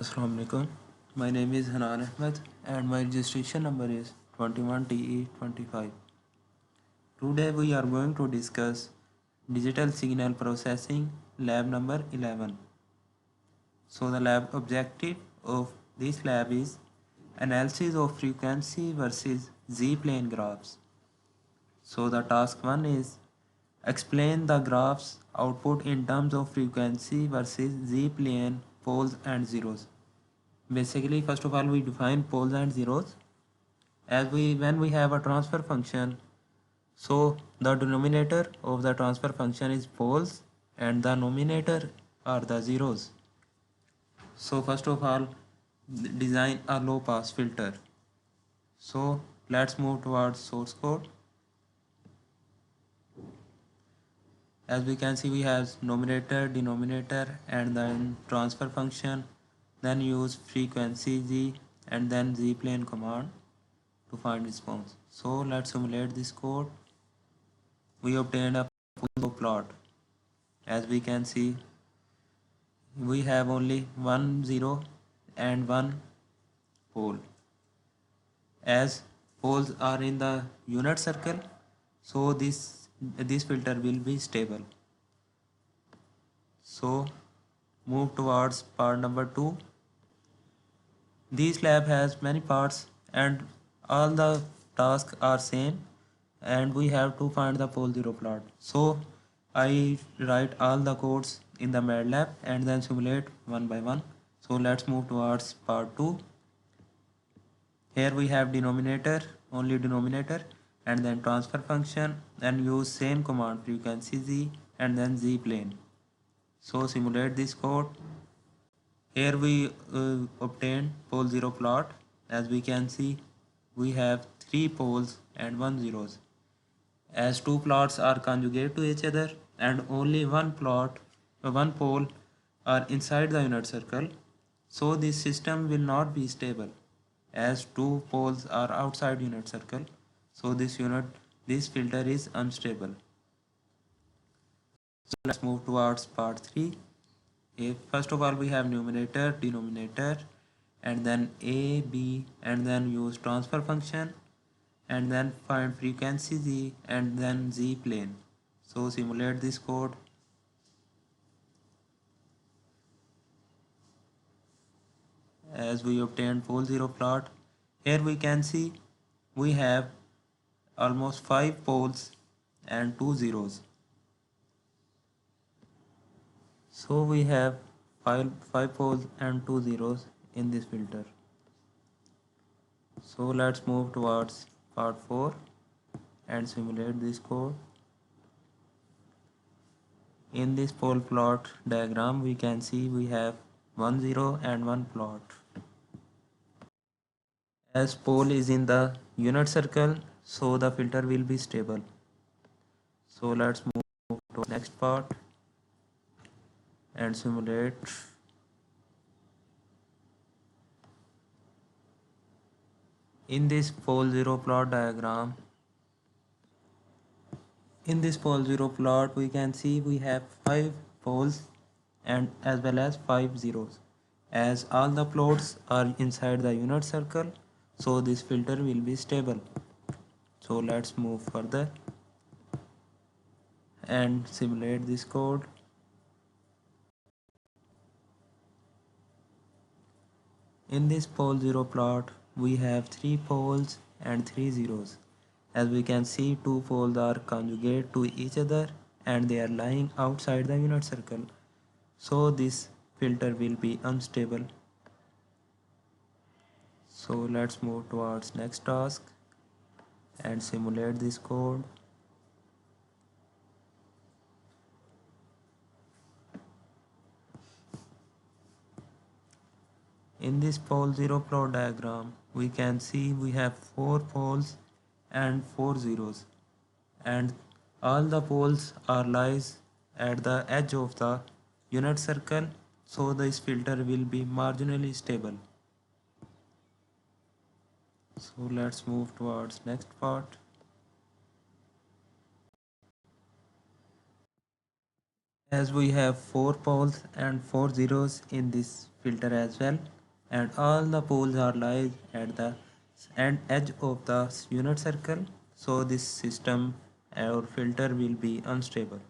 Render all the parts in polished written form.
Assalamu alaikum. My name is Hanan Ahmad and my registration number is 21TE25. Today we are going to discuss digital signal processing lab number 11. So the lab objective of this lab is analysis of frequency versus Z-plane graphs. So the task 1 is explain the graph's output in terms of frequency versus Z-plane poles and zeros. Basically, first of all, we define poles and zeros. When we have a transfer function, so the denominator of the transfer function is poles and the numerator are the zeros. So first of all, design a low pass filter. So let's move towards source code. As we can see, we have numerator, denominator, and then transfer function, then use frequency z and then z plane command to find response. So let's simulate this code. We obtained a full plot. As we can see, we have only one zero and one pole. As poles are in the unit circle, so this filter will be stable. So move towards part number 2. This lab has many parts and all the tasks are same and we have to find the pole zero plot. So I write all the codes in the MATLAB and then simulate one by one. So let's move towards part 2. Here we have denominator, only denominator, and then transfer function and use same command frequency z and then z plane. So simulate this code. Here we obtain pole zero plot. As we can see, we have 3 poles and 1 zeros. As two plots are conjugate to each other and only one pole are inside the unit circle, so this system will not be stable. As two poles are outside unit circle, so this filter is unstable. So let's move towards part 3. First of all, we have numerator, denominator, and then a, b, and then use transfer function, and then find frequency z and then z plane. So simulate this code. As we obtain pole zero plot, here we can see we have almost 5 poles and 2 zeros. So we have 5 poles and 2 zeros in this filter. So let's move towards part 4 and simulate this code. In this pole plot diagram, we can see we have 1 0 and 1 plot. As pole is in the unit circle, so the filter will be stable. So let's move to next part and simulate. In this pole zero plot diagram, we can see we have 5 poles and as well as 5 zeros. As all the plots are inside the unit circle, so this filter will be stable. So let's move further and simulate this code. In this pole zero plot, we have 3 poles and 3 zeros. As we can see, 2 poles are conjugate to each other and they are lying outside the unit circle. So this filter will be unstable. So let's move towards next task and simulate this code. In this pole zero plot diagram, we can see we have 4 poles and 4 zeros, and all the poles are lies at the edge of the unit circle, so this filter will be marginally stable. So let's move towards next part. as we have 4 poles and 4 zeros in this filter as well, and all the poles are lies at the end edge of the unit circle, so this system or filter will be unstable.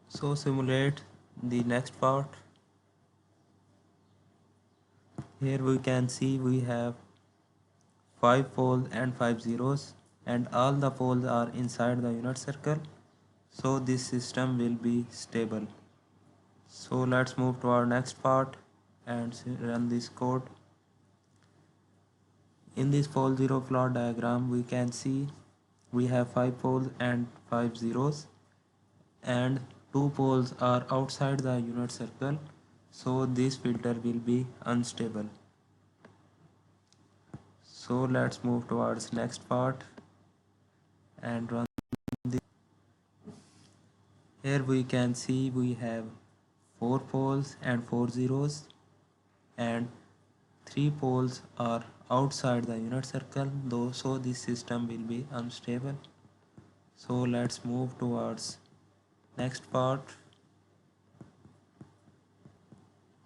So simulate the next part. Here we can see we have 5 poles and 5 zeros, and all the poles are inside the unit circle, so this system will be stable. So let's move to our next part and run this code. In this pole zero plot diagram we can see we have 5 poles and 5 zeros, and 2 poles are outside the unit circle, so this filter will be unstable. So let's move towards next part and run this. Here we can see we have 4 poles and 4 zeros, and 3 poles are outside the unit circle, though, so this system will be unstable. So let's move towards next part.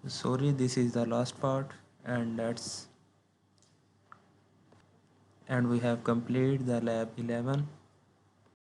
Sorry, this is the last part, and we have completed the lab 11.